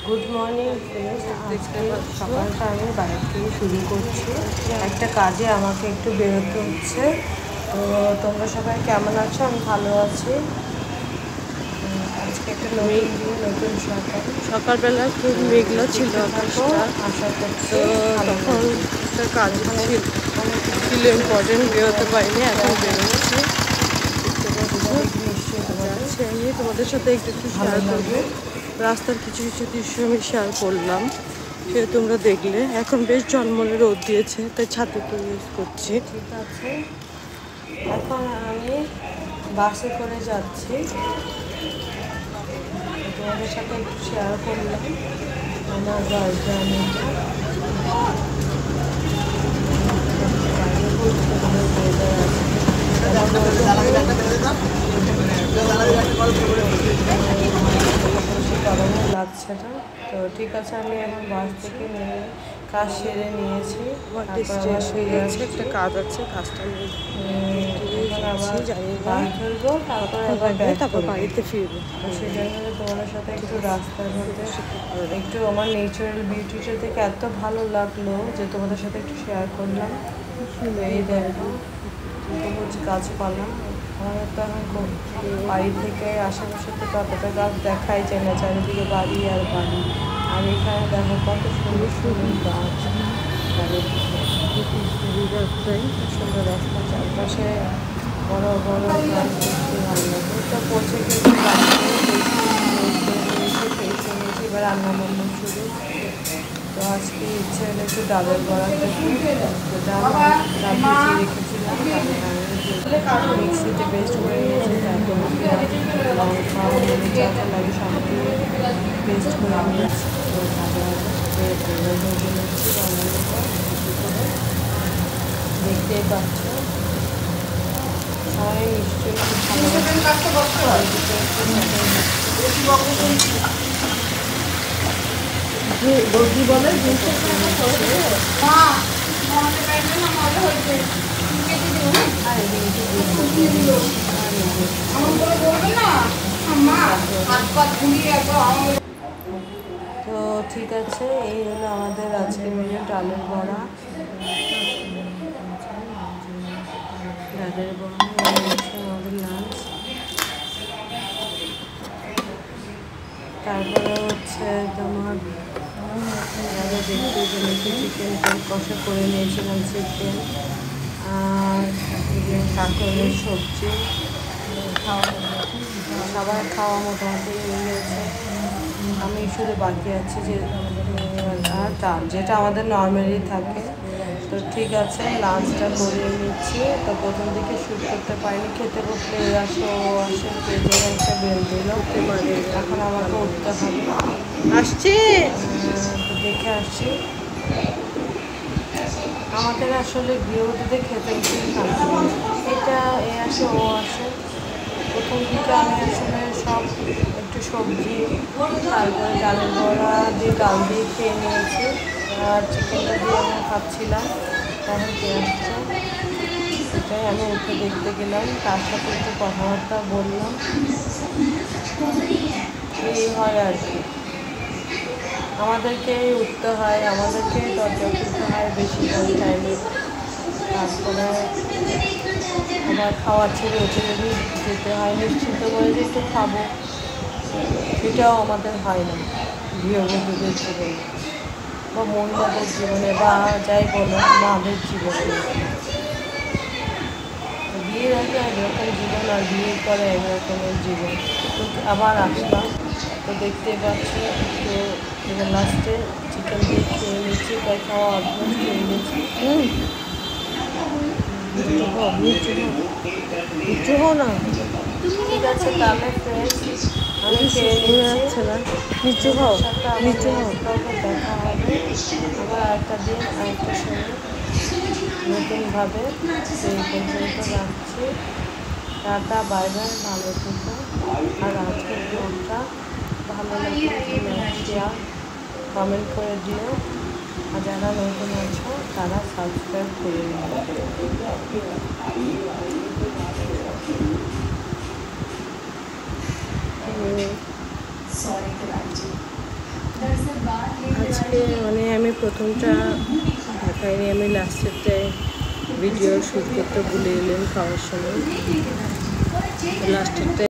Good morning friends. আজকে সকালটা আমি বাইরে থেকে শুরু করছি। একটা কাজে আমাকে একটু বেরোতে হচ্ছে। তো তোমরা সবাই কেমন আছো? আমি ভালো আছি। আজকে একটা নতুন দিন, নতুন সকালবেলা খুব মেঘলা ছিল আকাশটা। আশা করছি তখন একটা কাজ ছিল ইম্পর্টেন্ট, বেরোতে পারিনি, এখন বেরোচ্ছি। যাচ্ছি আমি তোমাদের সাথে একটু শেয়ার করবো। রাস্তার কিছু কিছু দৃশ্য আমি শেয়ার করলাম, সে তোমরা দেখলে। এখন বেশ ঝলমলে রোদ দিয়েছে, তাই ছাতে তো ইউজ করছি। ঠিক আছে, এখন আমি বাসে করে যাচ্ছি। তোমাদের সাথে একটু শেয়ার করলাম আমার বাস জার্নিটা। গরমও লাগছে না। তো ঠিক আছে, আমি এখন বাস থেকে নেমে কাজ সেরে নিয়েছি। একটা কাজ আছে, কাজটা আমি জানি না, ধরবো, তারপর বাড়িতে ফিরবো। সেই জন্য তোমাদের সাথে একটু রাস্তার মধ্যে একটু আমার ন্যাচারাল বিউটিটা থেকে এত ভালো লাগলো যে তোমাদের সাথে একটু শেয়ার করলাম। এই দেখো সবুজ গাছপালা। আমাদের তো এখন বাড়ি থেকে আশেপাশে তো ততটা গাছ দেখাই যায় না, চারিদিকে বাড়ি আর বাড়ি। আর এখানে দেখো কত সুন্দর সুন্দর গাছ, সুন্দর রাস্তা, চারপাশে বড় বড় গাছ দেখতে ভালো লাগে। তো পৌঁছে গেছি নিয়েছি, এবার রান্না বান্না শুরু। তো আজকে ইচ্ছে হলো একটু ডালের বড়া খেতে। ডাল ভিজিয়ে রেখেছিলাম, মিক্সিতে পেস্ট করে নিয়েছি। তারপর লঙ্কা মরিচ যা লাগে সব দিয়ে পেস্ট করে নিয়েছি। দেখতেই পাচ্ছ, সবাই নিশ্চয়ই বলে তো ঠিক আছে, এই হলো আমাদের আজকে মেনু, ডালের বড়া। ডালের বড়া হচ্ছে আমাদের লাঞ্চ। তারপরে হচ্ছে তোমার দেখতে চলেছি চিকেন কষা করে নিয়েছিলাম, চিকেন আর কাঁকড়ের সবজি। সবাই খাওয়া মোটামুটি হয়ে গেছে, আমি শুধু বাকি আছি যে আর ডাল, যেটা আমাদের নর্মালি থাকে। তো ঠিক আছে, লাঞ্চটা করে নিচ্ছি। তো প্রথম দিকে শ্যুট করতে পারিনি, খেতে বসলে আসে পেজে একটা বেল দিল, এখন আমাকে উঠতে হবে। আসছে তো দেখে আসছি। আমাদের আসলে গৃহবধূতে খেতে এটা এ আসে ও আসে। প্রথম দিকে আমি আসলে সব একটু সবজি, তারপরে ডালের বড়া দিয়ে ডাল দিয়ে খেয়ে নিয়েছি, আর চিকেনটা দিয়ে আমি খাচ্ছিলাম। তখন কে আসছে, সেটাই আমি উঠে দেখতে গেলাম, তার সাথে একটু কথাবার্তা বললাম। এই হয় আর কি, আমাদেরকে উঠতে হয়, আমাদেরকে দরজা খুলতে হয় বেশি টাইমে। তারপরে আবার খাওয়ার ছেড়ে উঠে যেতে হয়, নিশ্চিন্ত করে যে একটু খাবো, এটাও আমাদের হয় না গৃহবধূদের জীবনে বা মহিলাদের জীবনে, বা যাই বলো মাদের জীবনে। বিয়ের আগে একরকম জীবন, আর বিয়ের পরে একরকমের জীবন। তো আবার আসলাম, তো দেখতে পাচ্ছি। তো এবার লাস্টে চিকেন দিয়ে খেয়ে নিচ্ছি, তাই খাওয়া অভ্যাস হয়ে গেছি। না, ঠিক আছে, তাহলে ফ্রেন্ডস আমি খেয়ে নিচ্ছি। নিচু হও, নিচু হও। দেখা হবে আবার আরেকটা দিন, আরেকটা সময়, নতুনভাবে। সেই পর্যন্ত রাখছি, টাটা, বাই বাই, ভালো থেকো। আর আজকের ব্লগটা ভালো লাগলে শেয়ার কমেন্ট করে দিও, আর যারা নতুন আছো তারা সাবস্ক্রাইব করে নিও। Sorry, আজকে মানে আমি প্রথমটা ঢাকায় নিয়ে আমি লাস্টেরটায় ভিডিও শ্যুট করতে ভুলে গেলাম খাওয়ার সময়। লাস্টেরটায়